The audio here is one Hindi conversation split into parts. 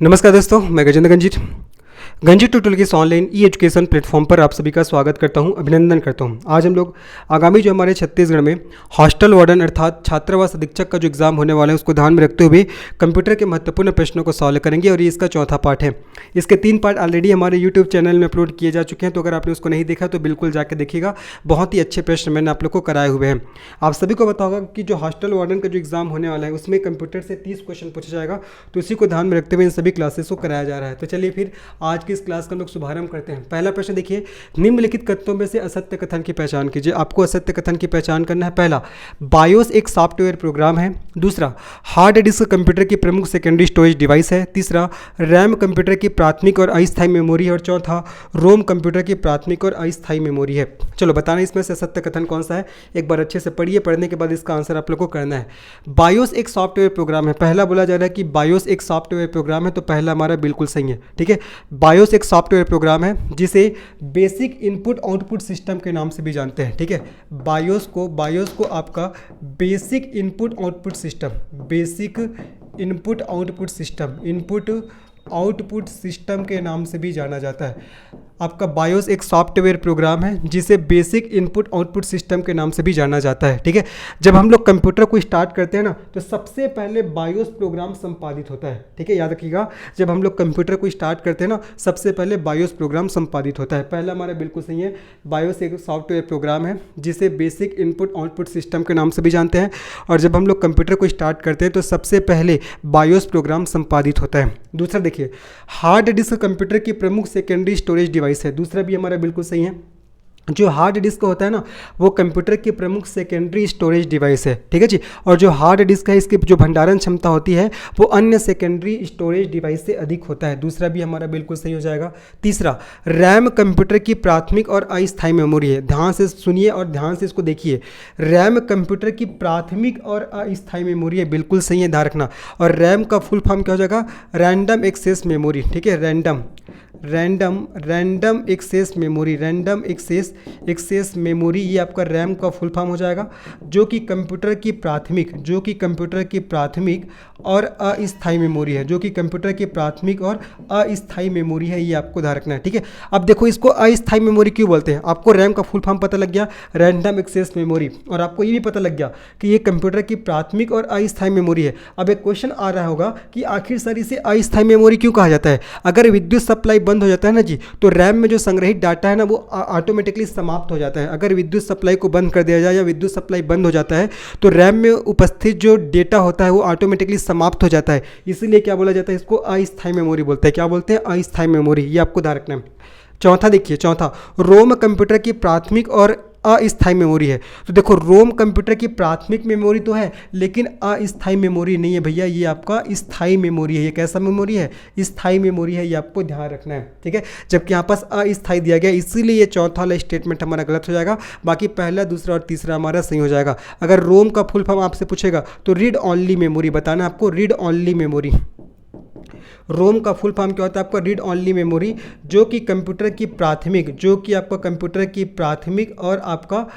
नमस्कार दोस्तों, मैं गजेंद्र गंजीत ट्यूटोरियल के इस ऑनलाइन ई एजुकेशन प्लेटफॉर्म पर आप सभी का स्वागत करता हूं, अभिनंदन करता हूं। आज हम लोग आगामी जो हमारे छत्तीसगढ़ में हॉस्टल वार्डन अर्थात छात्रावास अधीक्षक का जो एग्ज़ाम होने वाला है उसको ध्यान में रखते हुए कंप्यूटर के महत्वपूर्ण प्रश्नों को सॉल्व करेंगे और ये इसका चौथा पार्ट है। इसके 3 पार्ट ऑलरेडी हमारे यूट्यूब चैनल में अपलोड किए जा चुके हैं, तो अगर आपने उसको नहीं देखा तो बिल्कुल जाकर देखिएगा। बहुत ही अच्छे प्रश्न मैंने आप लोग को कराए हुए हैं। आप सभी को बताओगा कि जो हॉस्टल वार्डन का जो एग्ज़ाम होने वाला है उसमें कंप्यूटर से 30 क्वेश्चन पूछा जाएगा, तो इसी को ध्यान में रखते हुए इन सभी क्लासेस को कराया जा रहा है। तो चलिए फिर आज की इस क्लास का हम लोग शुभारंभ करते हैं। पहला प्रश्न देखिए, निम्नलिखित कथनों में से असत्य कथन की पहचान कीजिए। आपको असत्य कथन की पहचान करना है। पहला, बायोस एक सॉफ्टवेयर प्रोग्राम है। दूसरा, हार्ड डिस्क कंप्यूटर की प्रमुख सेकेंडरी स्टोरेज डिवाइस है। तीसरा, रैम कंप्यूटर की प्राथमिक और अस्थायी मेमोरी है। और चौथा, रोम कंप्यूटर की प्राथमिक और अस्थायी मेमोरी है। चलो बताना इसमें से सत्य कथन कौन सा है। एक बार अच्छे से पढ़िए, पढ़ने के बाद इसका आंसर आप लोग को करना है। बायोस एक सॉफ्टवेयर प्रोग्राम है। पहला बोला जा रहा है कि बायोस एक सॉफ्टवेयर प्रोग्राम है, तो पहला हमारा बिल्कुल सही है। ठीक है, बायोस एक सॉफ्टवेयर प्रोग्राम है जिसे बेसिक इनपुट आउटपुट सिस्टम के नाम से भी जानते हैं। ठीक है, बायोस को आपका बेसिक इनपुट आउटपुट सिस्टम के नाम से भी जाना जाता है। आपका बायोस एक सॉफ्टवेयर प्रोग्राम है जिसे बेसिक इनपुट आउटपुट सिस्टम के नाम से भी जाना जाता है। ठीक है, जब हम लोग कंप्यूटर को स्टार्ट करते हैं ना, तो सबसे पहले बायोस प्रोग्राम संपादित होता है। ठीक है, याद रखिएगा, जब हम लोग कंप्यूटर को स्टार्ट करते हैं ना, सबसे पहले बायोस प्रोग्राम संपादित होता है। पहला हमारा बिल्कुल सही है। बायोस एक सॉफ्टवेयर प्रोग्राम है जिसे बेसिक इनपुट आउटपुट सिस्टम के नाम से भी जानते हैं, और जब हम लोग कंप्यूटर को स्टार्ट करते हैं तो सबसे पहले बायोस प्रोग्राम संपादित होता है। दूसरा देखिए, हार्ड डिस्क कंप्यूटर की प्रमुख सेकेंडरी स्टोरेज डिवाइस है। दूसरा भी हमारा बिल्कुल सही है। जो हार्ड डिस्क होता है ना, वो कंप्यूटर की प्रमुख सेकेंडरी स्टोरेज डिवाइस है। ठीक है जी, और जो हार्ड डिस्क है इसकी जो भंडारण क्षमता होती है वो अन्य सेकेंडरी स्टोरेज डिवाइस से अधिक होता है। दूसरा भी हमारा बिल्कुल सही हो जाएगा। तीसरा, रैम कंप्यूटर की प्राथमिक और अस्थायी मेमोरी है। ध्यान से सुनिए और ध्यान से इसको देखिए। रैम कंप्यूटर की प्राथमिक और अस्थायी मेमोरी है, बिल्कुल सही है, ध्यान रखना। और रैम का फुल फॉर्म क्या हो जाएगा? Random access memory. ठीक है, रैंडम एक्सेस मेमोरी, ये आपका रैम का फुल फॉर्म हो जाएगा, जो कि कंप्यूटर की प्राथमिक और अस्थायी मेमोरी है। ये आपको ध्यान रखना है। ठीक है, अब देखो इसको अस्थायी मेमोरी क्यों बोलते हैं। आपको रैम का फुल फॉर्म पता लग गया, रैंडम एक्सेस मेमोरी, और आपको ये भी पता लग गया कि ये कंप्यूटर की प्राथमिक और अस्थायी मेमोरी है। अब एक क्वेश्चन आ रहा होगा कि आखिर सर इसे अस्थायी मेमोरी क्यों कहा जाता है। अगर विद्युत सप्लाई बंद हो जाता है ना जी, तो रैम में जो संग्रहित डाटा है ना वो ऑटोमेटिकली समाप्त हो जाता है। अगर विद्युत सप्लाई को बंद कर दिया जाए या विद्युत सप्लाई बंद हो जाता है तो रैम में उपस्थित जो डेटा होता है वो ऑटोमेटिकली समाप्त हो जाता है। इसीलिए क्या बोला जाता है, इसको अस्थायी मेमोरी बोलते हैं। क्या बोलते हैं? अस्थायी मेमोरी। ये आपको ध्यान रखना है। चौथा देखिए, रोम कंप्यूटर की प्राथमिक और अस्थायी मेमोरी है। तो देखो, रोम कंप्यूटर की प्राथमिक मेमोरी तो है लेकिन अस्थायी मेमोरी नहीं है भैया, ये आपका स्थायी मेमोरी है। ये कैसा मेमोरी है? स्थायी मेमोरी है, ये आपको ध्यान रखना है। ठीक है, जबकि यहाँ पास अस्थायी दिया गया, इसीलिए ये चौथा वाला स्टेटमेंट हमारा गलत हो जाएगा। बाकी पहला, दूसरा और तीसरा हमारा सही हो जाएगा। अगर रोम का फुल फॉर्म आपसे पूछेगा तो रीड ऑनली मेमोरी बताना आपको, रीड ऑनली मेमोरी। रोम का फुल फॉर्म क्या होता है आपका? रीड ऑनली मेमोरी, जो कि कंप्यूटर की प्राथमिक और आपका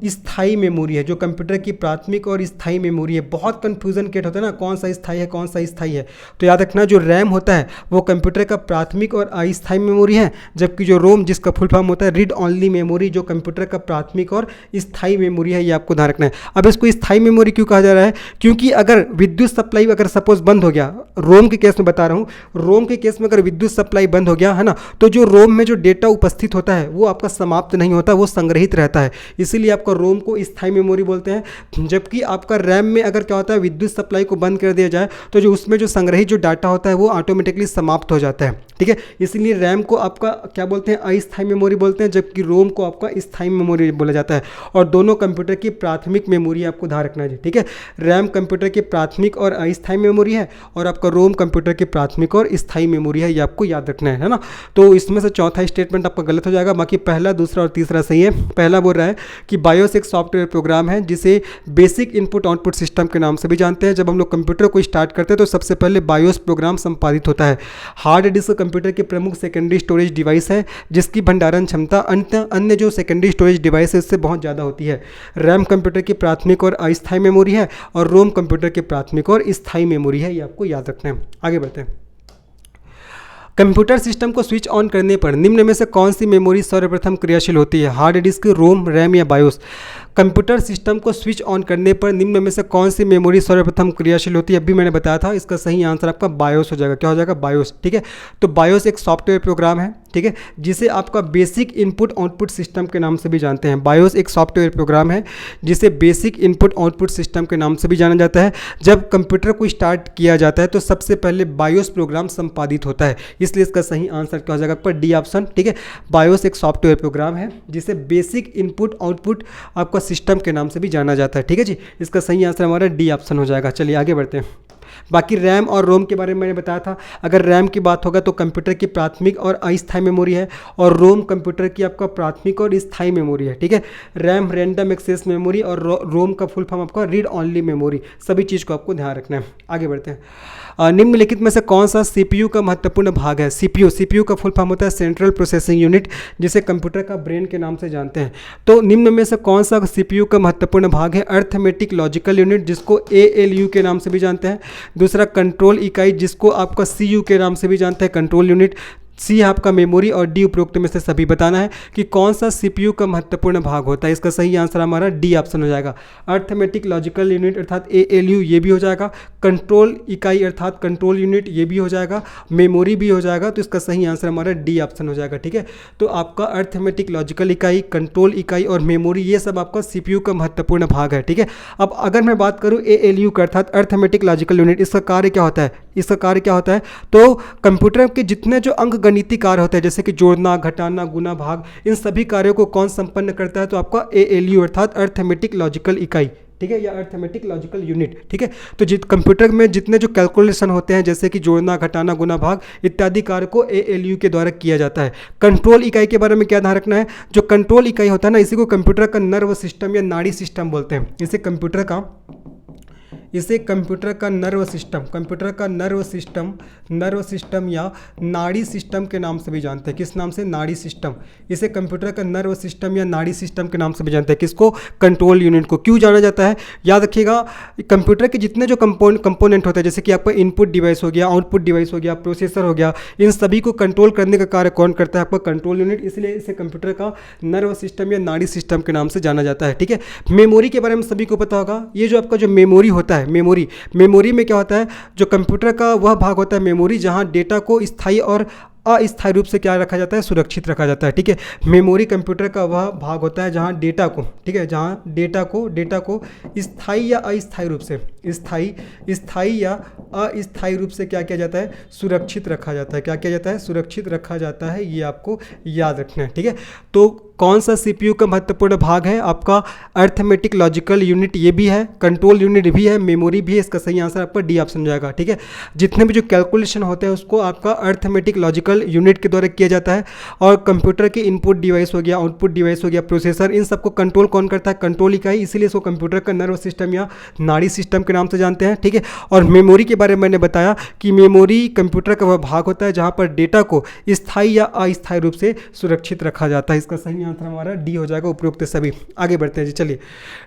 स्थायी मेमोरी है। जो कंप्यूटर की प्राथमिक और स्थायी मेमोरी है। बहुत कंफ्यूजन क्रिएट होता है ना, कौन सा स्थायी है कौन सा स्थायी है। तो याद रखना, जो रैम होता है वो कंप्यूटर का प्राथमिक और अस्थायी मेमोरी है, जबकि जो रोम जिसका फुल फॉर्म होता है रीड ऑनली मेमोरी, जो कंप्यूटर का प्राथमिक और स्थायी मेमोरी है। ये आपको ध्यान रखना है। अब इसको स्थायी मेमोरी क्यों कहा जा रहा है? क्योंकि अगर विद्युत सप्लाई अगर सपोज बंद हो गया, रोम के केस में बता रहा हूँ, रोम के केस में अगर विद्युत सप्लाई बंद हो गया है ना, तो जो रोम में जो डेटा उपस्थित होता है वो आपका समाप्त नहीं होता, वो संग्रहित रहता है। इसीलिए आपका रोम को स्थायी मेमोरी बोलते हैं। जबकि आपका रैम में अगर क्या होता है, विद्युत सप्लाई को बंद कर दिया जाए तो जो उसमें जो संग्रहित जो डाटा होता है वो ऑटोमेटिकली समाप्त हो जाता है। ठीक है, इसलिए रैम को आपका क्या बोलते हैं? अस्थायी मेमोरी बोलते हैं, जबकि रोम को आपका स्थायी मेमोरी बोला जाता है। और दोनों कंप्यूटर की प्राथमिक मेमोरी आपको ध्यान रखना है। ठीक है, रैम कंप्यूटर की प्राथमिक और अस्थायी मेमोरी है, और आपका रोम कंप्यूटर की प्राथमिक और स्थायी मेमोरी है। ये आपको याद रखना है ना। तो इसमें से चौथा स्टेटमेंट आपका गलत हो जाएगा। बाकी पहला, दूसरा और तीसरा सही है। पहला बोल रहा है कि बायोस एक सॉफ्टवेयर प्रोग्राम है जिसे बेसिक इनपुट आउटपुट सिस्टम के नाम से भी जानते हैं। जब हम लोग कंप्यूटर को स्टार्ट करते हैं तो सबसे पहले बायोस प्रोग्राम संपादित होता है। हार्ड डिस्क कंप्यूटर की प्रमुख सेकेंडरी स्टोरेज डिवाइस है जिसकी भंडारण क्षमता अन्य जो सेकेंडरी स्टोरेज डिवाइस है इससे बहुत ज़्यादा होती है। रैम कंप्यूटर की प्राथमिक और अस्थायी मेमोरी है, और रोम कंप्यूटर की प्राथमिक और स्थायी मेमोरी है। ये आपको याद रखना है। आगे बढ़ते हैं। कंप्यूटर सिस्टम को स्विच ऑन करने पर निम्न में से कौन सी मेमोरी सर्वप्रथम क्रियाशील होती है? हार्ड डिस्क, रोम, रैम या बायोस? कंप्यूटर सिस्टम को स्विच ऑन करने पर निम्न में से कौन सी मेमोरी सर्वप्रथम क्रियाशील होती है? अभी मैंने बताया था, इसका सही आंसर आपका बायोस हो जाएगा। क्या हो जाएगा? बायोस। ठीक है, तो बायोस एक सॉफ्टवेयर प्रोग्राम है, ठीक है, जिसे आपका बेसिक इनपुट आउटपुट सिस्टम के नाम से भी जानते हैं। बायोस एक सॉफ्टवेयर प्रोग्राम है जिसे बेसिक इनपुट आउटपुट सिस्टम के नाम से भी जाना जाता है। जब कंप्यूटर को स्टार्ट किया जाता है तो सबसे पहले बायोस प्रोग्राम संपादित होता है, इसलिए इसका सही आंसर क्या हो जाएगा? पर डी ऑप्शन। ठीक है, बायोस एक सॉफ्टवेयर प्रोग्राम है जिसे बेसिक इनपुट आउटपुट आपका सिस्टम के नाम से भी जाना जाता है। ठीक है जी, इसका सही आंसर हमारा डी ऑप्शन हो जाएगा। चलिए आगे बढ़ते हैं। बाकी रैम और रोम के बारे में मैंने बताया था। अगर रैम की बात होगा तो कंप्यूटर की प्राथमिक और अस्थायी मेमोरी है, और रोम कंप्यूटर की आपका प्राथमिक और स्थायी मेमोरी है। ठीक है, रैम रैंडम एक्सेस मेमोरी और रोम का फुल फॉर्म आपका रीड ऑनली मेमोरी। सभी चीज़ को आपको ध्यान रखना है। आगे बढ़ते हैं। निम्नलिखित में से कौन सा सीपीयू का महत्वपूर्ण भाग है? सीपीयू का फुल फॉर्म होता है सेंट्रल प्रोसेसिंग यूनिट, जिसे कंप्यूटर का ब्रेन के नाम से जानते हैं। तो निम्न में से कौन सा सीपीयू का महत्वपूर्ण भाग है? अर्थमेटिक लॉजिकल यूनिट, जिसको एएलयू के नाम से भी जानते हैं। दूसरा कंट्रोल इकाई, जिसको आपका सीयू के नाम से भी जानते हैं, कंट्रोल यूनिट। सी आपका मेमोरी, और डी उपरोक्त में से सभी बताना है कि कौन सा सीपीयू का महत्वपूर्ण भाग होता है। इसका सही आंसर हमारा डी ऑप्शन हो जाएगा। अर्थमेटिक लॉजिकल यूनिट अर्थात एएलयू ये भी हो जाएगा, कंट्रोल इकाई अर्थात कंट्रोल यूनिट ये भी हो जाएगा, मेमोरी भी हो जाएगा। तो इसका सही आंसर हमारा डी ऑप्शन हो जाएगा। ठीक है, तो आपका अर्थमेटिक लॉजिकल इकाई, कंट्रोल इकाई और मेमोरी ये सब आपका सीपीयू का महत्वपूर्ण भाग है। ठीक है, अब अगर मैं बात करूँ एएलयू का अर्थात अर्थमेटिक लॉजिकल यूनिट, इसका कार्य क्या होता है? इसका कार्य क्या होता है? तो कंप्यूटर के जितने जो अंक गणितीय कार्य होते हैं, जैसे कि जोड़ना, घटाना, गुना, भाग, इन सभी कार्यों को कौन संपन्न करता है? तो आपका एएलयू अर्थात अर्थमेटिक लॉजिकल इकाई। ठीक है, या अर्थमेटिक लॉजिकल यूनिट। ठीक है, तो कंप्यूटर में जितने जो कैलकुलेशन होते हैं, जैसे कि जोड़ना, घटाना, गुना, भाग इत्यादि कार्य को एएलयू के द्वारा किया जाता है। कंट्रोल इकाई के बारे में क्या ध्यान रखना है? जो कंट्रोल इकाई होता है ना, इसी को कंप्यूटर का नर्व सिस्टम या नाड़ी सिस्टम बोलते हैं। इसे कंप्यूटर का नर्व सिस्टम या नाड़ी सिस्टम के नाम से भी जानते हैं। किस नाम से? नाड़ी सिस्टम। इसे कंप्यूटर का नर्व सिस्टम या नाड़ी सिस्टम के नाम से भी जानते हैं। किसको? कंट्रोल यूनिट को। क्यों जाना जाता है? याद रखिएगा, कंप्यूटर के जितने जो कंपोनेंट होते हैं, जैसे कि आपका इनपुट डिवाइस हो गया, आउटपुट डिवाइस हो गया, प्रोसेसर हो गया, इन सभी को कंट्रोल करने का कार्य कौन करता है? आपका कंट्रोल यूनिट। इसलिए इसे कंप्यूटर का नर्व सिस्टम या नाड़ी सिस्टम के नाम से जाना जाता है। ठीक है, मेमोरी के बारे में सभी को पता होगा। ये जो आपका जो मेमोरी होता है, मेमोरी में क्या होता है? जो कंप्यूटर का वह भाग होता है मेमोरी, जहां डेटा को स्थायी और अस्थायी रूप से क्या रखा जाता है? सुरक्षित रखा जाता है। ठीक है, मेमोरी कंप्यूटर का वह भाग होता है जहां डेटा को, ठीक है, जहां डेटा को स्थायी या अस्थायी रूप से, स्थायी या अस्थायी रूप से क्या किया जाता है? सुरक्षित रखा जाता है। क्या किया जाता है? सुरक्षित रखा जाता है। ये आपको याद रखना है। ठीक है, तो कौन सा सीपीयू का महत्वपूर्ण भाग है? आपका अर्थमेटिक लॉजिकल यूनिट ये भी है, कंट्रोल यूनिट भी है, मेमोरी भी है। इसका सही आंसर आपका डी ऑप्शन हो जाएगा। ठीक है, जितने भी जो कैलकुलेशन होते हैं उसको आपका अर्थमेटिक लॉजिकल यूनिट के द्वारा किया जाता है। और कंप्यूटर के इनपुट डिवाइस हो गया, आउटपुट डिवाइस हो गया, प्रोसेसर, इन सबको कंट्रोल कौन करता है? कंट्रोल इकाई। इसीलिए इसको कंप्यूटर का नर्व सिस्टम या नाड़ी सिस्टम के नाम से जानते हैं। ठीक है, और मेमोरी के बारे में मैंने बताया कि मेमोरी कंप्यूटर का वह भाग होता है जहां पर डेटा को स्थायी या अस्थायी रूप से सुरक्षित रखा जाता है। इसका सही आंसर हमारा डी हो जाएगा, उपरोक्त सभी। आगे बढ़ते हैं जी। चलिए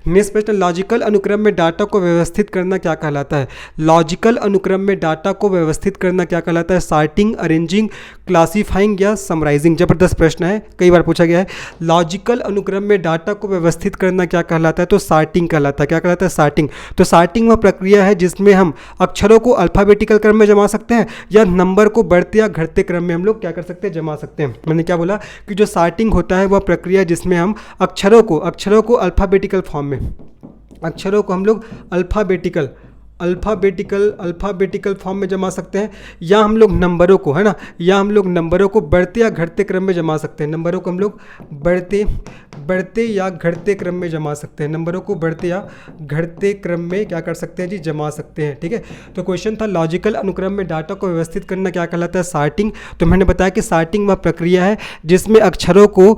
नेक्स्ट प्रश्न, लॉजिकल अनुक्रम में डाटा को व्यवस्थित करना क्या कहलाता है? लॉजिकल अनुक्रम में डाटा को व्यवस्थित करना क्या कहलाता है? सॉर्टिंग, अरेंजिंग, क्लासिफाइंग या समराइजिंग? जबरदस्त प्रश्न है, कई बार पूछा गया है। लॉजिकल अनुक्रम में डाटा को व्यवस्थित करना क्या कहलाता है? तो सॉर्टिंग कहलाता है। क्या कहलाता है? सॉर्टिंग। तो सॉर्टिंग वह प्रक्रिया है जिसमें हम अक्षरों को अल्फाबेटिकल क्रम में जमा सकते हैं या नंबर को बढ़ते या घटते क्रम में हम लोग क्या कर सकते हैं? जमा सकते हैं। मैंने क्या बोला कि जो सॉर्टिंग होता है वह प्रक्रिया जिसमें हम अक्षरों को अल्फाबेटिकल फॉर्म में, अक्षरों को हम लोग अल्फाबेटिकल फॉर्म में जमा सकते हैं, या हम लोग नंबरों को, है ना, या हम लोग नंबरों को बढ़ते या घटते क्रम में जमा सकते हैं। नंबरों को हम लोग बढ़ते या घटते क्रम में जमा सकते हैं। नंबरों को बढ़ते या घटते क्रम में क्या कर सकते हैं जी? जमा सकते हैं। ठीक है, तो क्वेश्चन था लॉजिकल अनुक्रम में डाटा को व्यवस्थित करना क्या कहलाता है? सॉर्टिंग। तो मैंने बताया कि सॉर्टिंग वह प्रक्रिया है जिसमें अक्षरों को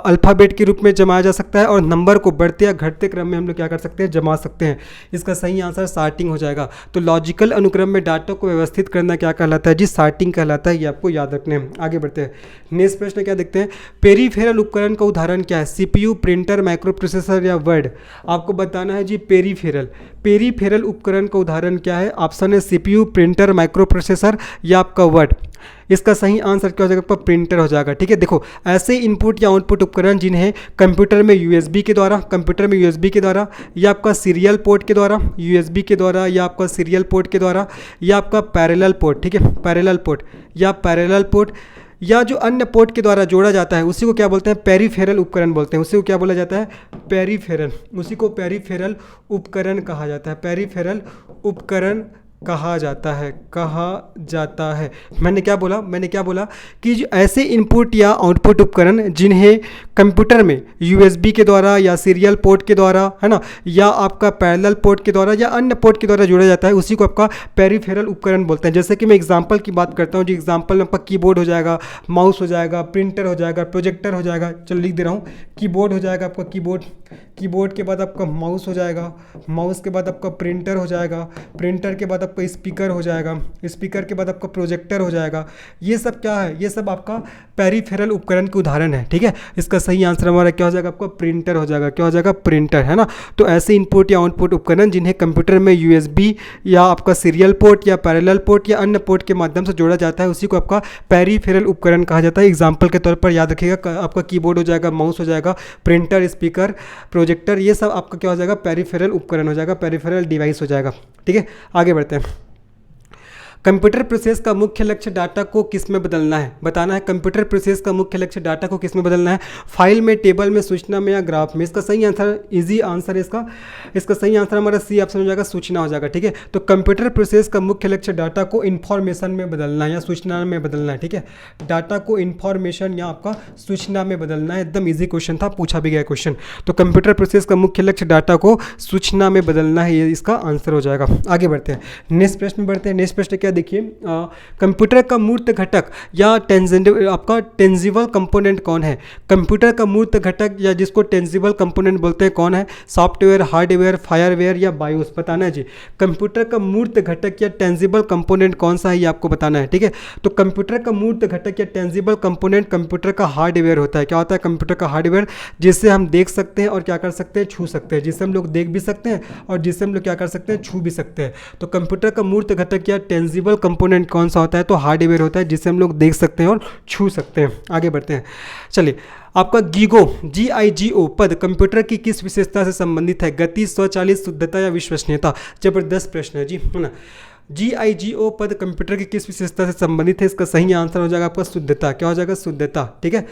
अल्फाबेट के रूप में जमाया जा सकता है और नंबर को बढ़ते या घटते क्रम में हम लोग क्या कर सकते हैं? जमा सकते हैं। इसका सही आंसर सॉर्टिंग हो जाएगा। तो लॉजिकल अनुक्रम में डाटा को व्यवस्थित करना क्या कहलाता है जी? सॉर्टिंग कहलाता है। ये आपको याद रखने हैं। आगे बढ़ते हैं। नेक्स्ट प्रश्न क्या देखते हैं, पेरीफेरल उपकरण का उदाहरण क्या है? सीपीयू, प्रिंटर, माइक्रो प्रोसेसर या वर्ड? आपको बताना है जी पेरीफेरल उपकरण का उदाहरण क्या है? ऑप्शन है सीपीयू, प्रिंटर, माइक्रो प्रोसेसर या आपका वर्ड। इसका सही आंसर क्या हो जाएगा आपका? प्रिंटर हो जाएगा। ठीक है, देखो ऐसे इनपुट या आउटपुट उपकरण जिन्हें कंप्यूटर में यूएसबी के द्वारा या आपका सीरियल पोर्ट के द्वारा, यूएसबी के द्वारा या आपका सीरियल पोर्ट के द्वारा या आपका पैरेलल पोर्ट, ठीक है, पैरेलल पोर्ट या जो अन्य पोर्ट के द्वारा जोड़ा जाता है उसी को क्या बोलते हैं? पेरिफेरल उपकरण बोलते हैं। उसी को क्या बोला जाता है? पेरिफेरल। उसी को पेरिफेरल उपकरण कहा जाता है। पेरिफेरल उपकरण कहा जाता है। मैंने क्या बोला कि जो ऐसे इनपुट या आउटपुट उपकरण जिन्हें कंप्यूटर में यूएसबी के द्वारा या सीरियल पोर्ट के द्वारा, है ना, या आपका पैरेलल पोर्ट के द्वारा या अन्य पोर्ट के द्वारा जोड़ा जाता है उसी को आपका पेरिफेरल उपकरण बोलते हैं। जैसे कि मैं एग्जांपल की बात करता हूँ, जो एग्जांपल में आपका कीबोर्ड हो जाएगा, माउस हो जाएगा, प्रिंटर हो जाएगा, प्रोजेक्टर हो जाएगा। चलो लिख दे रहा हूँ, कीबोर्ड हो जाएगा आपका, कीबोर्ड के बाद आपका माउस हो जाएगा, माउस के बाद आपका प्रिंटर हो जाएगा, प्रिंटर के बाद आपका स्पीकर हो जाएगा, स्पीकर के बाद आपका प्रोजेक्टर हो जाएगा। ये सब क्या है? ये सब आपका पेरिफेरल उपकरण के उदाहरण है। ठीक है, इसका सही आंसर हमारा क्या हो जाएगा? आपका प्रिंटर हो जाएगा। क्या हो जाएगा? प्रिंटर, है ना। तो ऐसे इनपुट या आउटपुट उपकरण जिन्हें कंप्यूटर में यूएसबी या आपका सीरियल पोर्ट या पैरेलल पोर्ट या अन्य पोर्ट के माध्यम से जोड़ा जाता है उसी को आपका पेरिफेरल उपकरण कहा जाता है। एग्जाम्पल के तौर पर याद रखिएगा, आपका कीबोर्ड हो जाएगा, माउस हो जाएगा, प्रिंटर, स्पीकर, प्रोजेक्टर, ये सब आपका क्या हो जाएगा? पेरिफेरल उपकरण हो जाएगा, पेरिफेरल डिवाइस हो जाएगा। ठीक है, आगे बढ़ते हैं। कंप्यूटर प्रोसेस का मुख्य लक्ष्य डाटा को किस में बदलना है? बताना है कंप्यूटर प्रोसेस का मुख्य लक्ष्य डाटा को किस में बदलना है? फाइल में, टेबल में, सूचना में या ग्राफ में? इसका सही आंसर, इजी आंसर है इसका सही आंसर हमारा सी ऑप्शन हो जाएगा, सूचना हो जाएगा। ठीक है, तो कंप्यूटर प्रोसेस का मुख्य लक्ष्य डाटा को इन्फॉर्मेशन में बदलना है या सूचना में बदलना है। ठीक है, डाटा को इन्फॉर्मेशन या आपका सूचना में बदलना है। एकदम ईजी क्वेश्चन था, पूछा भी गया क्वेश्चन। तो कंप्यूटर प्रोसेस का मुख्य लक्ष्य डाटा को सूचना में बदलना है, ये इसका आंसर हो जाएगा। आगे बढ़ते हैं, नेक्स्ट प्रश्न में बढ़ते हैं। नेक्स्ट प्रश्न क्या देखिए, कंप्यूटर का मूर्त घटक या आपका टेंजिबल कंपोनेंट कौन है? कंप्यूटर का मूर्त घटक या जिसको टेंजिबल कंपोनेंट बोलते हैं कौन है? सॉफ्टवेयर, हार्डवेयर, फायरवेयर या बायोस? बताना है जी। कंप्यूटर का मूर्त घटक या टेंजिबल कंपोनेंट कौन सा है, ये आपको बताना है। ठीक है, तो कंप्यूटर का मूर्त घटक या टेंजिबल कंपोनेंट कंप्यूटर का हार्डवेयर होता है। क्या होता है? कंप्यूटर का हार्डवेयर, जिससे हम देख सकते हैं और क्या कर सकते हैं? छू सकते हैं। जिससे हम लोग देख भी सकते हैं और जिससे हम लोग क्या कर सकते हैं? छू भी सकते हैं। तो कंप्यूटर का मूर्त घटक या टेंजिबल कंपोनेंट कौन सा होता है? तो हार्डवेयर होता है, जिससे हम लोग देख सकते हैं और छू सकते हैं। आगे बढ़ते हैं, चलिए। आपका GIGO पद कंप्यूटर की किस विशेषता से संबंधित है? गति, स्वचालित, शुद्धता या विश्वसनीयता? जबरदस्त प्रश्न है जी, है ना। GIGO पद कंप्यूटर की किस विशेषता से संबंधित है? इसका सही आंसर हो जाएगा आपका शुद्धता। क्या हो जाएगा? शुद्धता। ठीक है,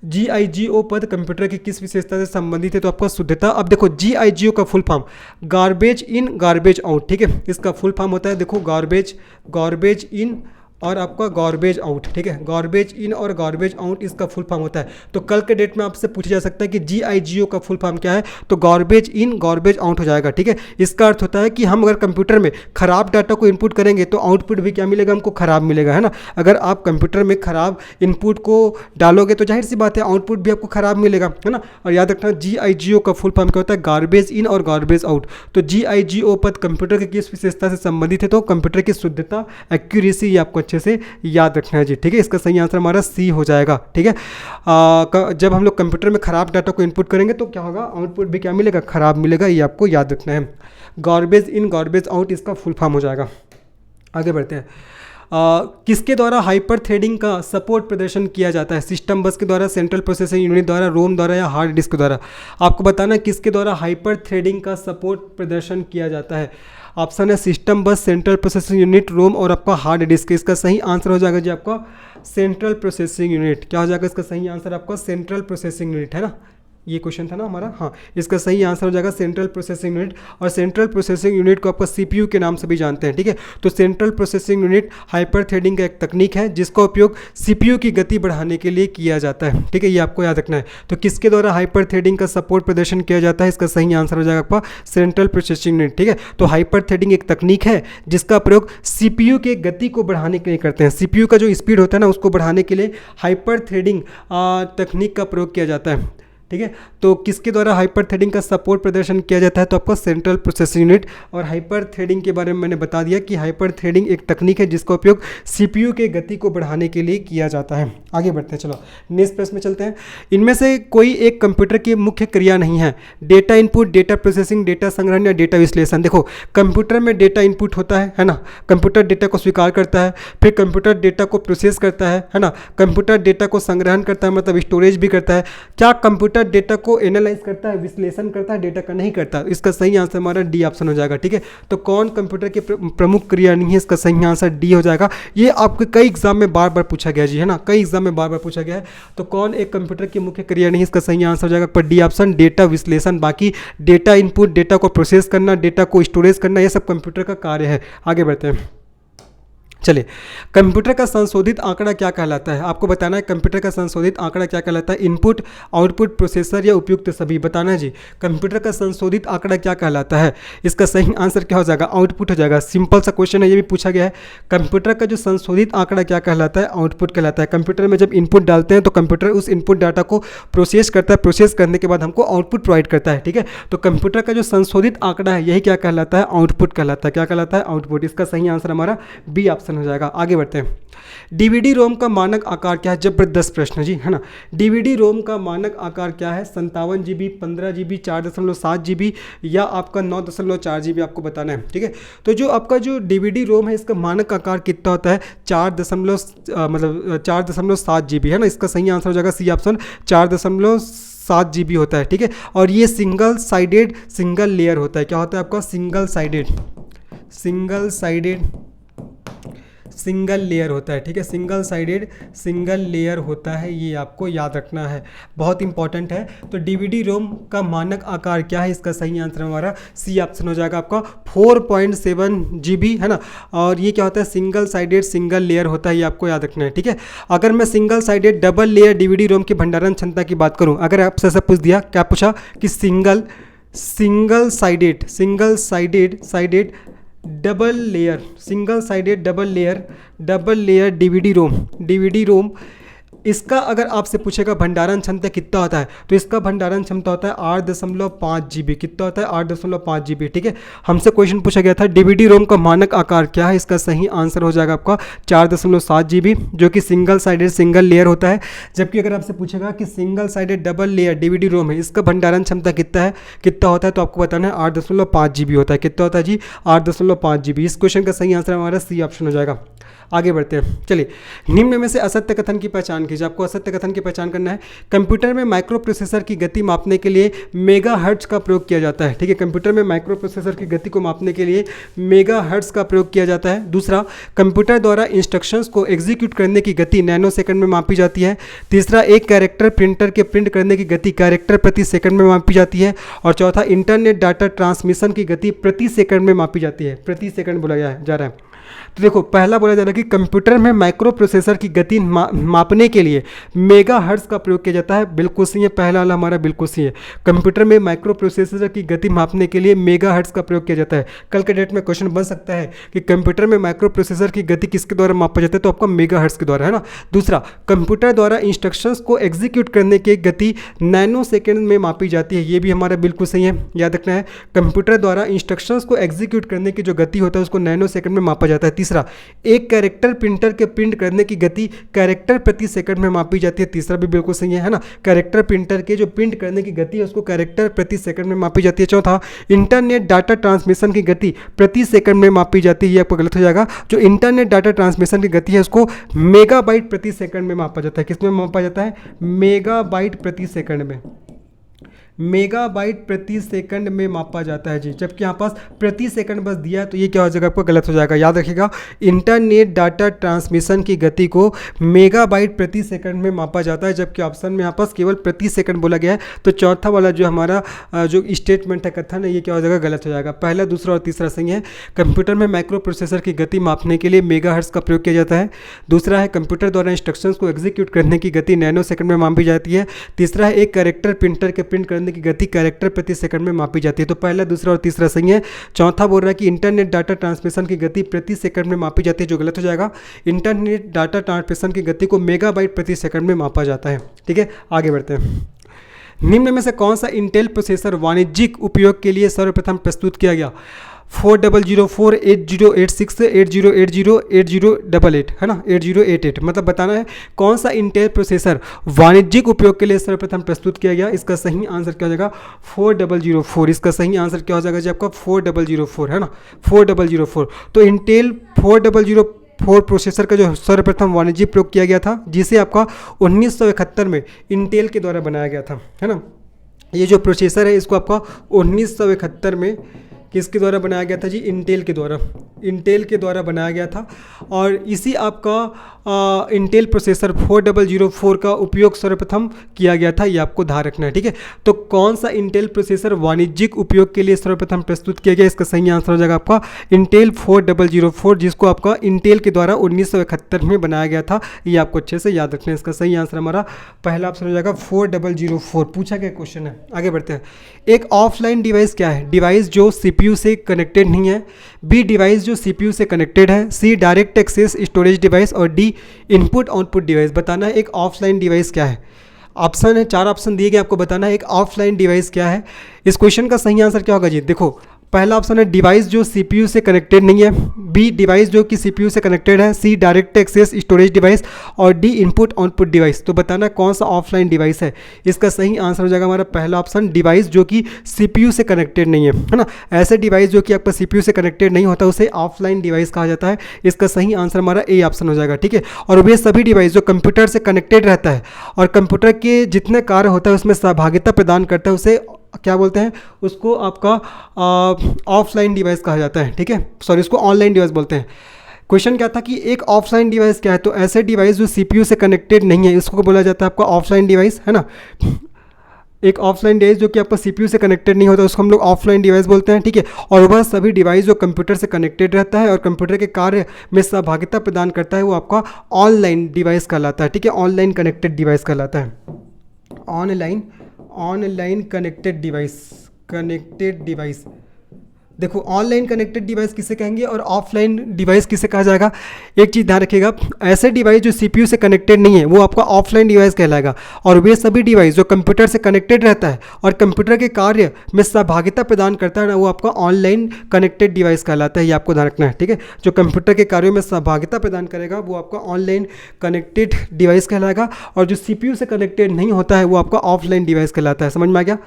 GIGO पद कंप्यूटर की किस विशेषता से संबंधित है? तो आपका शुद्धता। अब देखो, GIGO का फुल फॉर्म गार्बेज इन, गार्बेज आउट। ठीक है, इसका फुल फॉर्म होता है, देखो, गार्बेज इन और आपका गार्बेज आउट। ठीक है, गार्बेज इन और गार्बेज आउट इसका फुल फॉर्म होता है। तो कल के डेट में आपसे पूछा जा सकता है कि GIGO का फुल फॉर्म क्या है? तो गार्बेज इन, गार्बेज आउट हो जाएगा। ठीक है, इसका अर्थ होता है कि हम अगर कंप्यूटर में खराब डाटा को इनपुट करेंगे तो आउटपुट भी क्या मिलेगा? हमको खराब मिलेगा, है ना। अगर आप कंप्यूटर में खराब इनपुट को डालोगे तो जाहिर सी बात है आउटपुट भी आपको खराब मिलेगा, है ना। और याद रखना, GIGO का फुल फॉर्म क्या होता है? गार्बेज इन और गार्बेज आउट। तो GIGO पद कंप्यूटर की किस विशेषता से संबंधित है? तो कंप्यूटर की शुद्धता, एक्यूरेसी, ये आपको अच्छे से याद रखना है जी। ठीक है, इसका सही आंसर हमारा सी हो जाएगा। ठीक है, जब हम लोग कंप्यूटर में खराब डाटा को इनपुट करेंगे तो क्या होगा? आउटपुट भी क्या मिलेगा? खराब मिलेगा, ये आपको याद रखना है। गार्बेज इन, गार्बेज आउट इसका फुल फॉर्म हो जाएगा। आगे बढ़ते हैं। किसके द्वारा हाइपर थ्रेडिंग का सपोर्ट प्रदर्शन किया जाता है? सिस्टम बस के द्वारा, सेंट्रल प्रोसेसिंग यूनिट द्वारा, रोम द्वारा या हार्ड डिस्क द्वारा? आपको बताना है किसके द्वारा हाइपर थ्रेडिंग का सपोर्ट प्रदर्शन किया जाता है। ऑप्शन है सिस्टम बस, सेंट्रल प्रोसेसिंग यूनिट, रोम और आपका हार्ड डिस्क। इसका सही आंसर हो जाएगा जी आपका सेंट्रल प्रोसेसिंग यूनिट। क्या हो जाएगा इसका सही आंसर? आपका सेंट्रल प्रोसेसिंग यूनिट, है ना। ये क्वेश्चन था ना हमारा, हाँ, इसका सही आंसर हो जाएगा सेंट्रल प्रोसेसिंग यूनिट। और सेंट्रल प्रोसेसिंग यूनिट को आपका CPU के नाम से भी जानते हैं। ठीक है, तो central processing unit hyper threading का एक तकनीक है जिसका उपयोग CPU की गति बढ़ाने के लिए किया जाता है। ठीक है, ये आपको याद रखना है। तो किसके द्वारा हाइपर थ्रेडिंग का सपोर्ट प्रदर्शन किया जाता है? इसका सही आंसर हो जाएगा आपका सेंट्रल प्रोसेसिंग यूनिट। ठीक है, तो हाइपर थ्रेडिंग एक तकनीक है जिसका प्रयोग CPU के गति को बढ़ाने के लिए करते हैं। CPU का जो स्पीड होता है ना, उसको बढ़ाने के लिए हाइपर थ्रेडिंग तकनीक का प्रयोग किया जाता है। ठीक है। तो किसके द्वारा हाइपर थ्रेडिंग का सपोर्ट प्रदर्शन किया जाता है, तो आपका सेंट्रल प्रोसेसिंग यूनिट। और हाइपर थ्रेडिंग के बारे में मैंने बता दिया कि हाइपर थ्रेडिंग एक तकनीक है जिसका उपयोग सीपीयू के गति को बढ़ाने के लिए किया जाता है। आगे बढ़ते हैं, चलो नेक्स्ट प्रश्न में चलते हैं। इनमें से कोई एक कंप्यूटर की मुख्य क्रिया नहीं है, data input, data processing, data संग्रहण या डेटा विश्लेषण। देखो कंप्यूटर में डेटा इनपुट होता है ना, कंप्यूटर डेटा को स्वीकार करता है, फिर कंप्यूटर डेटा को प्रोसेस करता है ना, कंप्यूटर डेटा को संग्रहण करता है मतलब स्टोरेज भी करता है। क्या कंप्यूटर डेटा को एनालाइज करता है, विश्लेषण करता है, डेटा का नहीं करता? इसका सही आंसर हमारा डी ऑप्शन हो जाएगा। ठीक है, तो कौन कंप्यूटर की प्रमुख क्रिया नहीं है, इसका सही आंसर डी हो जाएगा। ये आपके कई एग्जाम में बार बार पूछा गया जी, है ना, कई एग्जाम में बार बार पूछा गया है। तो कौन एक कंप्यूटर की मुख्य क्रिया नहीं, इसका सही आंसर हो जाएगा पर डी ऑप्शन, डेटा विश्लेषण। बाकी डेटा इनपुट, डेटा को प्रोसेस करना, डेटा को स्टोरेज करना, ये सब कंप्यूटर का कार्य है। आगे बढ़ते हैं, चलिए कंप्यूटर का संशोधित आंकड़ा क्या कहलाता है? आपको बताना है कंप्यूटर का संशोधित आंकड़ा क्या कहलाता है। इनपुट, आउटपुट, प्रोसेसर या उपयुक्त सभी, बताना है जी। कंप्यूटर का संशोधित आंकड़ा क्या कहलाता है? इसका सही आंसर क्या हो जाएगा? आउटपुट हो जाएगा। सिंपल सा क्वेश्चन है, ये भी पूछा गया है। कंप्यूटर का जो संशोधित आंकड़ा क्या कहलाता है? आउटपुट कहलाता है। कंप्यूटर में जब इनपुट डालते हैं तो कंप्यूटर उस इनपुट डाटा को प्रोसेस करता है, प्रोसेस करने के बाद हमको आउटपुट प्रोवाइड करता है। ठीक है, तो कंप्यूटर का जो संशोधित आंकड़ा है यही क्या कहलाता है? आउटपुट कहलाता है। क्या कहलाता है? आउटपुट। इसका सही आंसर हमारा बी ऑप्शन हो जाएगा। आगे बढ़ते हैं, डीवीडी रोम का मानक आकार क्या है? जबरदस्त प्रश्न जी, है ना। डीवीडी रोम का मानक आकार क्या है? 57 GB, 15 GB, 4.7 GB या आपका 9.4 GB आपको बताना है। ठीक है, तो जो आपका जो डीवीडी रोम है इसका मानक आकार कितना होता है? 4.7 GB, है ना। इसका सही आंसर हो जाएगा सी ऑप्शन, 4.7 GB होता है। ठीक है, और ये सिंगल साइडेड सिंगल लेयर होता है। क्या होता है आपका? सिंगल साइडेड सिंगल लेयर होता है। ठीक है, सिंगल साइडेड सिंगल लेयर होता है, ये आपको याद रखना है, बहुत इंपॉर्टेंट है। तो डीवीडी रोम का मानक आकार क्या है? इसका सही आंसर हमारा सी ऑप्शन हो जाएगा आपका, 4.7 GB, है ना। और ये क्या होता है? सिंगल साइडेड सिंगल लेयर होता है, ये आपको याद रखना है। ठीक है, अगर मैं single sided double layer DVD ROM की भंडारण क्षमता की बात करूँ, अगर आपसे ऐसा पूछ दिया, क्या पूछा कि single sided double layer, single sided double layer DVD ROM, इसका अगर आपसे पूछेगा भंडारण क्षमता कितना होता है, तो इसका भंडारण क्षमता होता है 8.5 GB। कितना होता है? 8.5 GB। ठीक है, हमसे क्वेश्चन पूछा गया था डीवीडी रोम का मानक आकार क्या है? इसका सही आंसर हो जाएगा आपका 4.7 GB, जो कि सिंगल साइडेड सिंगल लेयर होता है। जबकि अगर आपसे पूछेगा कि single sided double layer DVD ROM है, इसका भंडारण क्षमता कितना होता है, तो आपको बताना है 8.5 GB होता है। कितना होता है जी? 8.5 GB। इस क्वेश्चन का सही आंसर हमारा सी ऑप्शन हो जाएगा। आगे बढ़ते हैं, चलिए निम्न में से असत्य कथन की पहचान कीजिए। आपको असत्य कथन की पहचान करना है। कंप्यूटर में माइक्रो प्रोसेसर की गति मापने के लिए मेगाहर्ट्ज का प्रयोग किया जाता है। ठीक है, कंप्यूटर में माइक्रो प्रोसेसर की गति को मापने के लिए मेगाहर्ट्ज का प्रयोग किया जाता है। दूसरा, कंप्यूटर द्वारा इंस्ट्रक्शंस को एग्जीक्यूट करने की गति नैनो सेकंड में मापी जाती है। तीसरा, एक कैरेक्टर प्रिंटर के प्रिंट करने की गति कैरेक्टर प्रति सेकंड में मापी जाती है। और चौथा, इंटरनेट डाटा ट्रांसमिशन की गति प्रति सेकंड में मापी जाती है। प्रति सेकंड बोला जा रहा है। तो देखो पहला बोला जा रहा है कि कंप्यूटर में माइक्रो प्रोसेसर की गति मापने के लिए मेगाहर्ट्ज का प्रयोग किया जाता है। बिल्कुल सही है, पहला वाला हमारा बिल्कुल सही है। कंप्यूटर में माइक्रो प्रोसेसर की गति मापने के लिए मेगाहर्ट्ज का प्रयोग किया जाता है। कल के डेट में क्वेश्चन बन सकता है कि कंप्यूटर में माइक्रो प्रोसेसर की गति किसके द्वारा मापा जाता है, तो आपका मेगाहर्ट्ज के द्वारा, है ना। दूसरा, कंप्यूटर द्वारा इंस्ट्रक्शंस को एग्जीक्यूट करने की गति नैनो सेकेंड में मापी जाती है। ये भी हमारा बिल्कुल सही है, याद रखना है। कंप्यूटर द्वारा इंस्ट्रक्शंस को एग्जीक्यूट करने की जो गति होता है उसको नैनो सेकेंड में मापा जाता है। तीसरा, एक कैरेक्टर प्रिंटर के प्रिंट करने की गति कैरेक्टर प्रति सेकंड में मापी जाती है। तीसरा भी बिल्कुल सही है ना। कैरेक्टर प्रिंटर के जो प्रिंट करने की गति है उसको कैरेक्टर प्रति सेकंड में मापी जाती है। चौथा, इंटरनेट डाटा ट्रांसमिशन की गति प्रति सेकंड में मापी जाती है। ये आपको गलत हो जाएगा। जो इंटरनेट डाटा ट्रांसमिशन की गति है उसको मेगाबाइट प्रति सेकंड में मापा जाता है। किसमें मापा जाता है? मेगाबाइट प्रति सेकंड में, मेगाबाइट प्रति सेकंड में मापा जाता है जी। जबकि यहाँ पास प्रति सेकंड बस दिया है तो ये क्या हो जाएगा? आपको गलत हो जाएगा। याद रखिएगा, इंटरनेट डाटा ट्रांसमिशन की गति को मेगाबाइट प्रति सेकंड में मापा जाता है, जबकि ऑप्शन में यहाँ पास केवल प्रति सेकंड बोला गया है। तो चौथा वाला जो हमारा जो स्टेटमेंट है, कथन है, ये क्या हो जाएगा? गलत हो जाएगा। पहला, दूसरा और तीसरा सही है। कंप्यूटर में माइक्रो प्रोसेसर की गति मापने के लिए मेगाहर्ट्ज का प्रयोग किया जाता है। दूसरा है, कंप्यूटर द्वारा इंस्ट्रक्शंस को एग्जीक्यूट करने की गति नैनो सेकंड में मापी जाती है। तीसरा है, एक कैरेक्टर प्रिंटर के प्रिंट करने की गति कैरेक्टर प्रति सेकंड में मापी जाती है। तो पहला, दूसरा और तीसरा सही है। चौथा बोल रहा है कि इंटरनेट डाटा ट्रांसमिशन की गति प्रति सेकंड में मापी जाती है, जो गलत हो जाएगा। इंटरनेट डाटा ट्रांसमिशन की गति को मेगाबाइट प्रति सेकंड में मापा जाता है। ठीक है, आगे बढ़ते हैं। निम्न में से कौन सा इंटेल प्रोसेसर वाणिज्यिक उपयोग के लिए सर्वप्रथम प्रस्तुत किया गया? 4004, 8086, 8080, 8088 है ना, 8088 मतलब बताना है कौन सा इंटेल प्रोसेसर वाणिज्यिक उपयोग के लिए सर्वप्रथम प्रस्तुत किया गया। इसका सही आंसर क्या हो जाएगा? 4004। इसका सही आंसर क्या हो जाएगा जी आपका? 4004 है ना, 4004। तो इंटेल 4004 प्रोसेसर का जो सर्वप्रथम वाणिज्यिक प्रयोग किया गया था, जिसे आपका 1971 में इंटेल के द्वारा बनाया गया था, है ना। ये जो प्रोसेसर है इसको आपका 1971 में किसके द्वारा बनाया गया था जी? इंटेल के द्वारा, इंटेल के द्वारा बनाया गया था। और इसी आपका इंटेल प्रोसेसर 4004 का उपयोग सर्वप्रथम किया गया था, ये आपको ध्यान रखना है, ठीक है। तो कौन सा इंटेल प्रोसेसर वाणिज्यिक उपयोग के लिए सर्वप्रथम प्रस्तुत किया गया? इसका सही आंसर हो जाएगा आपका इंटेल 4004, जिसको आपका इंटेल के द्वारा 1971 में बनाया गया था। ये आपको अच्छे से याद रखना है। इसका सही आंसर हमारा पहला ऑप्शन हो जाएगा 4004। पूछा गया क्वेश्चन है, आगे बढ़ते हैं। एक ऑफलाइन डिवाइस क्या है? डिवाइस जो सीपीयू से कनेक्टेड नहीं है, बी डिवाइस जो सीपीयू से कनेक्टेड है, सी डायरेक्ट एक्सेस स्टोरेज डिवाइस, और डी इनपुट आउटपुट डिवाइस। बताना है एक ऑफलाइन डिवाइस क्या है। ऑप्शन है, 4 ऑप्शन दिए गए, आपको बताना है एक ऑफलाइन डिवाइस क्या है। इस क्वेश्चन का सही आंसर क्या होगा जी? देखो, पहला ऑप्शन है डिवाइस जो सीपीयू से कनेक्टेड नहीं है, बी डिवाइस जो कि सीपीयू से कनेक्टेड है, सी डायरेक्ट एक्सेस स्टोरेज डिवाइस, और डी इनपुट आउटपुट डिवाइस। तो बताना कौन सा ऑफलाइन डिवाइस है। इसका सही आंसर हो जाएगा हमारा पहला ऑप्शन, डिवाइस जो कि सीपीयू से कनेक्टेड नहीं है ना। ऐसे डिवाइस जो कि आपका सीपीयू से कनेक्टेड नहीं होता उसे ऑफलाइन डिवाइस कहा जाता है। इसका सही आंसर हमारा ए ऑप्शन हो जाएगा, ठीक है। और वे सभी डिवाइस जो कंप्यूटर से कनेक्टेड रहता है और कंप्यूटर के जितने कार्य होता है उसमें सहभागिता प्रदान करता है, उसे क्या बोलते हैं? उसको आपका ऑफलाइन डिवाइस कहा जाता है, ठीक है। सॉरी, उसको ऑनलाइन डिवाइस बोलते हैं। क्वेश्चन क्या था कि एक ऑफलाइन डिवाइस क्या है? तो ऐसे डिवाइस जो सीपीयू से कनेक्टेड नहीं है इसको बोला जाता है आपका ऑफलाइन डिवाइस, है ना। एक ऑफलाइन डिवाइस जो कि आपका सीपीयू से कनेक्टेड नहीं होता उसको हम लोग ऑफलाइन डिवाइस बोलते हैं, ठीक है। और वह सभी डिवाइस जो कंप्यूटर से कनेक्टेड रहता है और कंप्यूटर के कार्य में सहभागिता प्रदान करता है वो आपका ऑनलाइन डिवाइस कहलाता है, ठीक है। ऑनलाइन कनेक्टेड डिवाइस कहलाता है। Online connected device. देखो, ऑनलाइन कनेक्टेड डिवाइस किसे कहेंगे और ऑफलाइन डिवाइस किसे कहा जाएगा? एक चीज़ ध्यान रखिएगा, ऐसे डिवाइस जो सीपीयू से कनेक्टेड नहीं है वो आपका ऑफलाइन डिवाइस कहलाएगा, और वे सभी डिवाइस जो कंप्यूटर से कनेक्टेड रहता है और कंप्यूटर के कार्य में सहभागिता प्रदान करता है ना, वो आपका ऑनलाइन कनेक्टेड डिवाइस कहलाता है। ये आपको ध्यान रखना है, ठीक है। जो कंप्यूटर के कार्यों में सहभागिता प्रदान करेगा वो आपका ऑनलाइन कनेक्टेड डिवाइस कहलाएगा, और जो सीपीयू से कनेक्टेड नहीं होता है वो आपका ऑफलाइन डिवाइस कहलाता है। समझ में आ गया?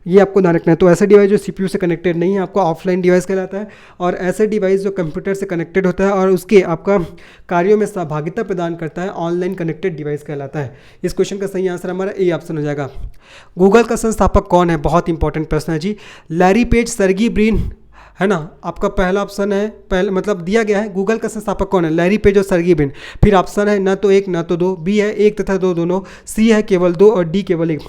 ये आपको ध्यान रखना है। तो ऐसे डिवाइस जो सीपीयू से कनेक्टेड नहीं है आपका ऑफलाइन डिवाइस कहलाता है, और ऐसे डिवाइस जो कंप्यूटर से कनेक्टेड होता है और उसके आपका कार्यों में सहभागिता प्रदान करता है ऑनलाइन कनेक्टेड डिवाइस कहलाता है। इस क्वेश्चन का सही आंसर हमारा ए ऑप्शन हो जाएगा। गूगल का संस्थापक कौन है? बहुत इंपॉर्टेंट प्रश्न है जी। लैरी पेज, सर्गी ब्रिन, है ना। आपका पहला ऑप्शन है, पहले मतलब दिया गया है गूगल का संस्थापक कौन है? लैरी पेज और सर्गी ब्रिन। फिर ऑप्शन है न तो एक न तो दो, बी है एक तथा दो दोनों, सी है केवल दो, और डी केवल एक।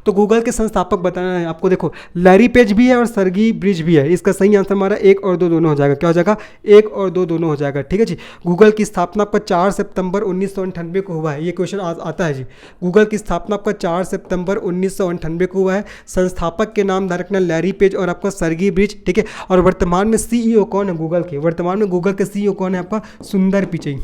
तो गूगल के संस्थापक बताना है आपको। देखो, लैरी पेज भी है और सर्गी ब्रिन भी है। इसका सही आंसर हमारा एक और दो दोनों हो जाएगा। क्या हो जाएगा? एक और दो दोनों हो जाएगा, ठीक है जी। गूगल की स्थापना आपका 4 सितंबर 1998 को हुआ है। ये क्वेश्चन आता है जी। गूगल की स्थापना आपका 4 सितंबर 1998 को हुआ है। संस्थापक के नाम ध्यान रखना, लैरी पेज और आपका सर्गी ब्रिन, ठीक है। और वर्तमान में सीईओ कौन है गूगल के? वर्तमान में गूगल के सीईओ कौन है आपका? सुंदर पिचई।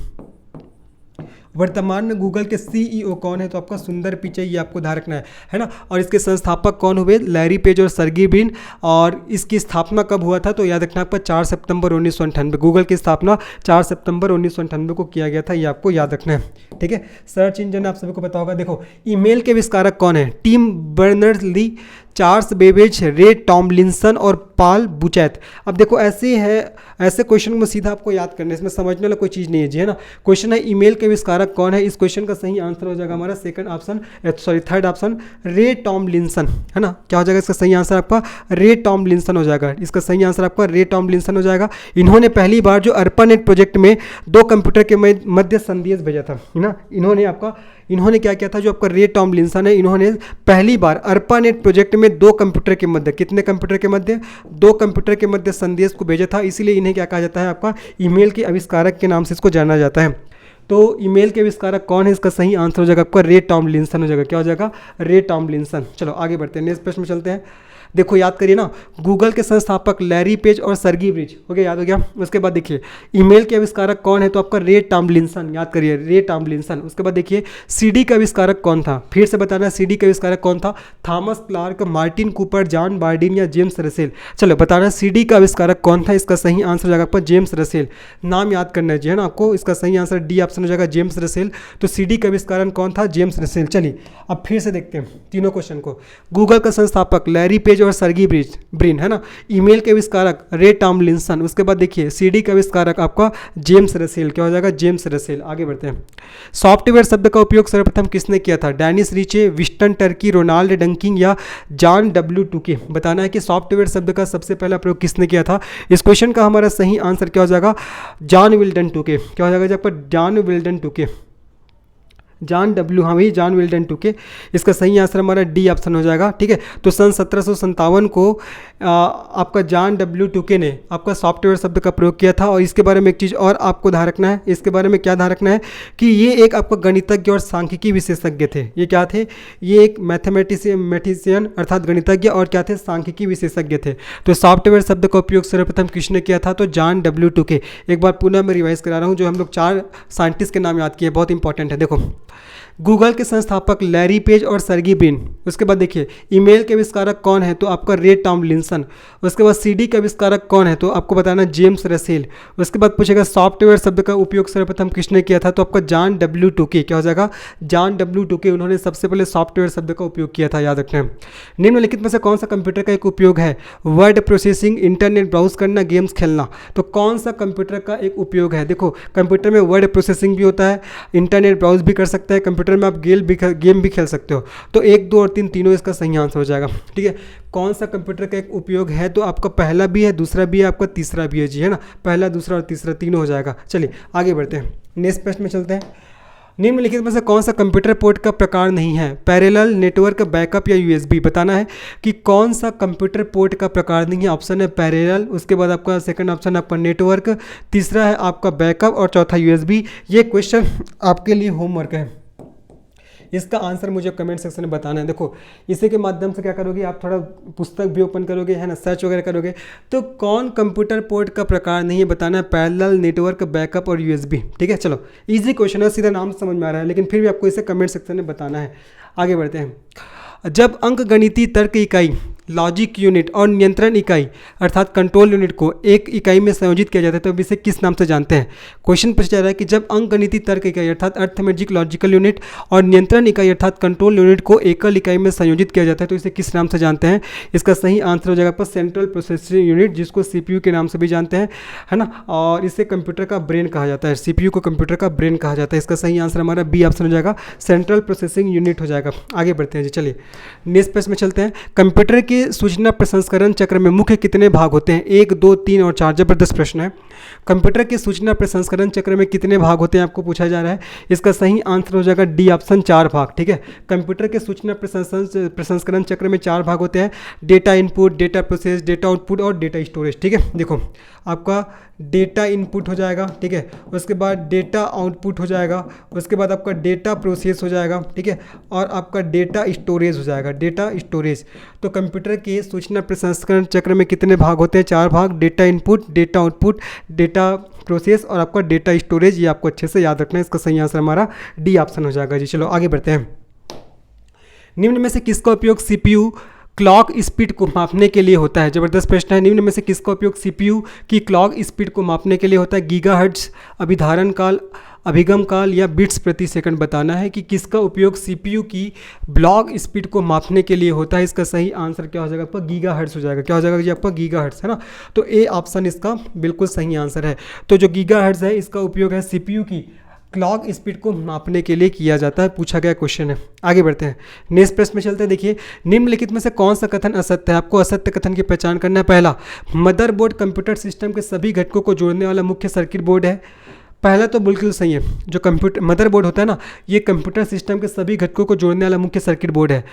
वर्तमान में गूगल के सीईओ कौन है? तो आपका सुंदर पिचई। ये आपको ध्यान रखना है ना। और इसके संस्थापक कौन हुए? लैरी पेज और सर्गी ब्रिन। और इसकी स्थापना कब हुआ था? तो याद रखना आपका 4 सितंबर 1998। गूगल की स्थापना 4 सितंबर 1998 को किया गया था। ये आपको याद रखना है, ठीक है। सर्च इंजन आप सभी को पता होगा। देखो, ईमेल के आविष्कारक कौन है? टिम बर्नर्स-ली, चार्ल्स बेबेज, रे टॉमलिंसन और पॉल बुचैत। अब देखो, ऐसे क्वेश्चन को सीधा आपको याद करना है, इसमें समझने वाला कोई चीज़ नहीं है जी, है ना। क्वेश्चन है ईमेल के आविष्कारक कौन है? इस क्वेश्चन का सही आंसर हो जाएगा हमारा थर्ड ऑप्शन, रे टॉमलिंसन, है ना। क्या हो जाएगा इसका सही आंसर आपका? रे टॉमलिंसन हो जाएगा। इसका सही आंसर आपका रे टॉमलिंसन हो जाएगा। इन्होंने पहली बार जो ARPANET प्रोजेक्ट में 2 कंप्यूटर के मध्य संदेश भेजा था, है ना। इन्होंने क्या किया था? जो आपका रे टॉमलिंसन है, इन्होंने पहली बार ARPANET प्रोजेक्ट में 2 कंप्यूटर के मध्य, कितने कंप्यूटर के मध्य? 2 कंप्यूटर के मध्य संदेश को भेजा था। इसीलिए इन्हें क्या कहा जाता है? आपका ईमेल के आविष्कारक के नाम से इसको जाना जाता है। तो ईमेल के आविष्कारक कौन है? इसका सही आंसर हो जाएगा आपका रे टॉमलिंसन हो जाएगा। क्या हो जाएगा? रे टॉमलिंसन। चलो आगे बढ़ते हैं, नेक्स्ट प्रश्न में चलते हैं। देखो याद करिए ना, गूगल के संस्थापक लैरी पेज और सर्गी ब्रिज, हो गया, याद हो गया। उसके बाद देखिए ईमेल के आविष्कारक कौन है, तो आपका रे टॉमलिंसन, याद करिए रे टॉमलिंसन। उसके बाद देखिए सीडी का आविष्कारक कौन था, फिर से बताना सीडी का आविष्कारक कौन था, Thomas Clark, Martin Cooper, John Bardeen या जेम्स रसेल। चलो बताना सीडी का आविष्कारक कौन था, इसका सही आंसर हो जाएगा आपका जेम्स रसेल। नाम याद करना चाहिए ना आपको, इसका सही आंसर डी ऑप्शन हो जाएगा जेम्स रसेल। तो सीडी का आविष्कारक कौन था, जेम्स रसेल। चलिए अब फिर से देखते हैं तीनों क्वेश्चन को। गूगल का संस्थापक लैरी पेज और सर्गी ब्रिन है ना, ईमेल के आविष्कारक रे टॉमलिंसन, उसके बाद देखिए सीडी का आविष्कारक आपका जेम्स रसेल, क्या हो जाएगा जेम्स रसेल। आगे बढ़ते हैं। सॉफ्टवेयर शब्द का उपयोग सर्वप्रथम किसने किया था, डेनिस रिचे, विस्टन टर्की, रोनाल्ड डंकिंग या जॉन डब्ल्यू टूके। बताना है कि सॉफ्टवेयर शब्द का सबसे पहला प्रयोग किसने किया था। इस क्वेश्चन का हमारा सही आंसर क्या हो जाएगा, जॉन विल्डन टूके। क्या हो जाएगा जब पर जॉन विल्डन टूके, जॉन डब्ल्यू, हाँ भाई जॉन विल्डन टूके। इसका सही आंसर हमारा डी ऑप्शन हो जाएगा। ठीक है, तो सन 1757 को आपका जॉन डब्ल्यू टूके ने आपका सॉफ्टवेयर शब्द का प्रयोग किया था। और इसके बारे में एक चीज़ और आपको ध्यान रखना है, इसके बारे में क्या ध्यान रखना है कि ये एक आपका गणितज्ञ और सांख्यिकी विशेषज्ञ थे। ये क्या थे, ये एक मैथमेटिशियन अर्थात गणितज्ञ और क्या थे, सांख्यिकी विशेषज्ञ थे। तो सॉफ्टवेयर शब्द का उपयोग सर्वप्रथम किसने किया था, तो जॉन डब्ल्यू टूके। एक बार पुनः मैं रिवाइज करा रहा हूँ, जो हम लोग 4 साइंटिस्ट के नाम याद किए, बहुत इंपॉर्टेंट है। देखो गूगल के संस्थापक लैरी पेज और सर्गी ब्रिन, उसके बाद देखिए ईमेल के आविष्कारक कौन है, तो आपका रे टॉमलिंसन। उसके बाद सीडी के आविष्कारक कौन है, तो आपको बताना जेम्स रसेल। उसके बाद पूछेगा सॉफ्टवेयर शब्द का उपयोग सर्वप्रथम किसने किया था, तो आपका जॉन डब्ल्यू टूके। क्या हो जाएगा, जॉन डब्ल्यू टूके, उन्होंने सबसे पहले सॉफ्टवेयर शब्द का उपयोग किया था, याद रखना है। निम्नलिखित में से कौन सा कंप्यूटर का एक उपयोग है, वर्ड प्रोसेसिंग, इंटरनेट ब्राउज करना, गेम्स खेलना। तो कौन सा कंप्यूटर का एक उपयोग है, देखो कंप्यूटर में वर्ड प्रोसेसिंग भी होता है, इंटरनेट ब्राउज भी कर सकता है, कंप्यूटर में आप गेम भी खेल सकते हो। तो 1, 2 और 3 तीनों इसका सही आंसर हो जाएगा। ठीक है, कौन सा कंप्यूटर का एक उपयोग है, तो आपका पहला भी है, दूसरा भी है, आपका तीसरा भी है जी, है ना, पहला दूसरा और तीसरा तीनों हो जाएगा। चलिए आगे बढ़ते हैं, नेक्स्ट प्रश्न में चलते हैं। निम्नलिखित में से कौन सा कंप्यूटर पोर्ट का प्रकार नहीं है, पैरेलल, नेटवर्क, बैकअप या यूएसबी। बताना है कि कौन सा कंप्यूटर पोर्ट का प्रकार नहीं है। ऑप्शन है पैरेलल, उसके बाद आपका सेकंड ऑप्शन आपका नेटवर्क, तीसरा है आपका बैकअप और चौथा यूएसबी। ये क्वेश्चन आपके लिए होमवर्क है, इसका आंसर मुझे कमेंट सेक्शन में बताना है। देखो इसी के माध्यम से क्या करोगे, आप थोड़ा पुस्तक भी ओपन करोगे, है ना, सर्च वगैरह करोगे, तो कौन कंप्यूटर पोर्ट का प्रकार नहीं है बताना है, पैरेलल, नेटवर्क, बैकअप और यूएसबी। ठीक है, चलो इजी क्वेश्चन है, सीधा नाम समझ में आ रहा है, लेकिन फिर भी आपको इसे कमेंट सेक्शन में बताना है। आगे बढ़ते हैं। जब अंकगणितीय तर्क इकाई, लॉजिक यूनिट और नियंत्रण इकाई अर्थात कंट्रोल यूनिट को एक इकाई में संयोजित किया जाता है तो इसे किस नाम से जानते हैं। क्वेश्चन पूछा जा रहा है कि जब अंकगणितीय तर्क इकाई अर्थात अर्थमेटिक लॉजिकल यूनिट और नियंत्रण इकाई अर्थात कंट्रोल यूनिट को एकल इकाई में संयोजित किया जाता है तो इसे किस नाम से जानते हैं। इसका सही आंसर हो जाएगा पर सेंट्रल प्रोसेसिंग यूनिट, जिसको सीपीयू के नाम से भी जानते हैं, है ना, और इसे कंप्यूटर का ब्रेन कहा जाता है। सीपीयू को कंप्यूटर का ब्रेन कहा जाता है। इसका सही आंसर हमारा बी ऑप्शन हो जाएगा, सेंट्रल प्रोसेसिंग यूनिट हो जाएगा। आगे बढ़ते हैं जी, चलिए नेक्स्ट प्रश्न में चलते हैं। कंप्यूटर के सूचना प्रसंस्करण चक्र में मुख्य कितने भाग होते हैं, 1, 2, 3 और 4। जबरदस्त प्रश्न है। कंप्यूटर के सूचना प्रसंस्करण चक्र में कितने भाग होते हैं आपको पूछा जा रहा है। इसका सही आंसर हो जाएगा डी ऑप्शन, 4 भाग। ठीक है, कंप्यूटर के सूचना प्रसंस्करण चक्र में 4 भाग होते हैं, data input, data process, data output और डेटा स्टोरेज। ठीक है, देखो आपका डेटा इनपुट हो जाएगा, ठीक है, उसके बाद डेटा आउटपुट हो जाएगा, उसके बाद आपका डेटा प्रोसेस हो जाएगा, ठीक है, और आपका डेटा स्टोरेज हो जाएगा, डेटा स्टोरेज। तो कंप्यूटर के सूचना प्रसंस्करण चक्र में कितने भाग होते हैं, 4 भाग, data input, data output, data process और आपका डेटा स्टोरेज। ये आपको अच्छे से याद रखना है। इसका सही आंसर हमारा डी ऑप्शन हो जाएगा जी। चलो आगे बढ़ते हैं। निम्न में से किसका उपयोग सीपीयू क्लॉक स्पीड को मापने के लिए होता है। जबरदस्त प्रश्न है। निम्न में से किसका उपयोग सीपीयू की क्लॉक स्पीड को मापने के लिए होता है। गीगाहर्ट्ज, अभिधारण काल, अभिगम काल या बिट्स प्रति सेकंड। बताना है कि किसका उपयोग सीपीयू की ब्लॉक स्पीड को मापने के लिए होता है। इसका सही आंसर क्या हो जाएगा आपका, गीगाहर्ट्ज हो जाएगा। क्या हो जाएगा जी आपका, गीगाहर्ट्ज, है ना। तो ए ऑप्शन इसका बिल्कुल सही आंसर है। तो जो गीगाहर्ट्ज है इसका उपयोग है सीपीयू की क्लॉक स्पीड को मापने के लिए किया जाता है। पूछा गया क्वेश्चन है। आगे बढ़ते हैं, नेक्स्ट प्रश्न में चलते हैं। देखिए निम्नलिखित में से कौन सा कथन असत्य है। आपको असत्य कथन की पहचान करना है। पहला, मदरबोर्ड कंप्यूटर सिस्टम के सभी घटकों को जोड़ने वाला मुख्य सर्किट बोर्ड है। पहला तो बिल्कुल सही है, जो कंप्यूटर मदरबोर्ड होता है ना, ये कंप्यूटर सिस्टम के सभी घटकों को जोड़ने वाला मुख्य सर्किट बोर्ड है।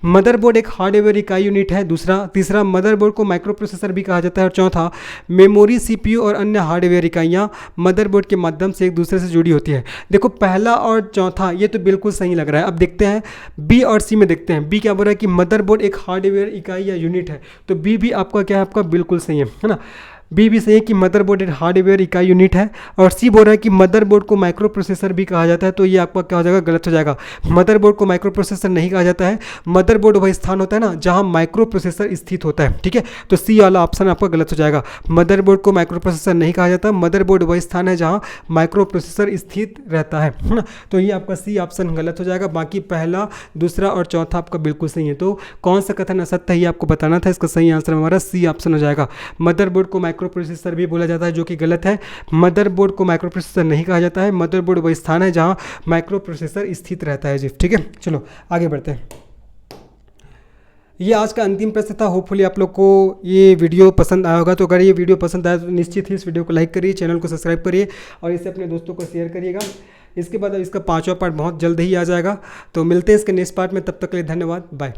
मदरबोर्ड एक हार्डवेयर इकाई यूनिट है। तीसरा मदरबोर्ड को माइक्रो प्रोसेसर भी कहा जाता है। और चौथा, मेमोरी, सीपीयू और अन्य हार्डवेयर इकाइयाँ मदरबोर्ड के माध्यम से एक दूसरे से जुड़ी होती है। देखो पहला और चौथा ये तो बिल्कुल सही लग रहा है। अब देखते हैं बी और सी में, देखते हैं बी क्या बोल रहा है कि मदरबोर्ड एक हार्डवेयर इकाई या यूनिट है। तो बी भी आपका क्या है, आपका बिल्कुल सही है ना। बी भी सही है कि मदरबोर्ड एक हार्डवेयर इकाई यूनिट है। और सी बोल रहा है कि मदरबोर्ड को माइक्रो प्रोसेसर भी कहा जाता है। तो ये आपका क्या हो जाएगा, गलत हो जाएगा। मदरबोर्ड को माइक्रो प्रोसेसर नहीं कहा जाता है। मदरबोर्ड वही स्थान होता है ना जहां माइक्रो प्रोसेसर स्थित होता है, ठीक है। तो सी वाला ऑप्शन आपका गलत हो जाएगा। मदरबोर्ड को माइक्रो प्रोसेसर नहीं कहा जाता। मदरबोर्ड वही स्थान है जहां माइक्रो प्रोसेसर स्थित रहता है ना। तो ये आपका सी ऑप्शन गलत हो जाएगा। बाकी पहला, दूसरा और चौथा आपका बिल्कुल सही है। तो कौन सा कथन असत्य है ये आपको बताना था। इसका सही आंसर हमारा सी ऑप्शन हो जाएगा। मदरबोर्ड को माइक्रो प्रोसेसर भी बोला जाता है, जो कि गलत है। मदरबोर्ड को माइक्रो प्रोसेसर नहीं कहा जाता है। मदरबोर्ड वही स्थान है जहां माइक्रो प्रोसेसर स्थित रहता है जी, ठीक है। चलो आगे बढ़ते हैं। ये आज का अंतिम प्रश्न था। होपफुली आप लोग को ये वीडियो पसंद आया होगा। तो अगर ये वीडियो पसंद आया तो निश्चित ही इस वीडियो को लाइक करिए, चैनल को सब्सक्राइब करिए और इसे अपने दोस्तों को शेयर करिएगा। इसके बाद अब इसका 5वां पार्ट बहुत जल्द ही आ जाएगा। तो मिलते हैं इसके नेक्स्ट पार्ट में, तब तक के लिए धन्यवाद, बाय।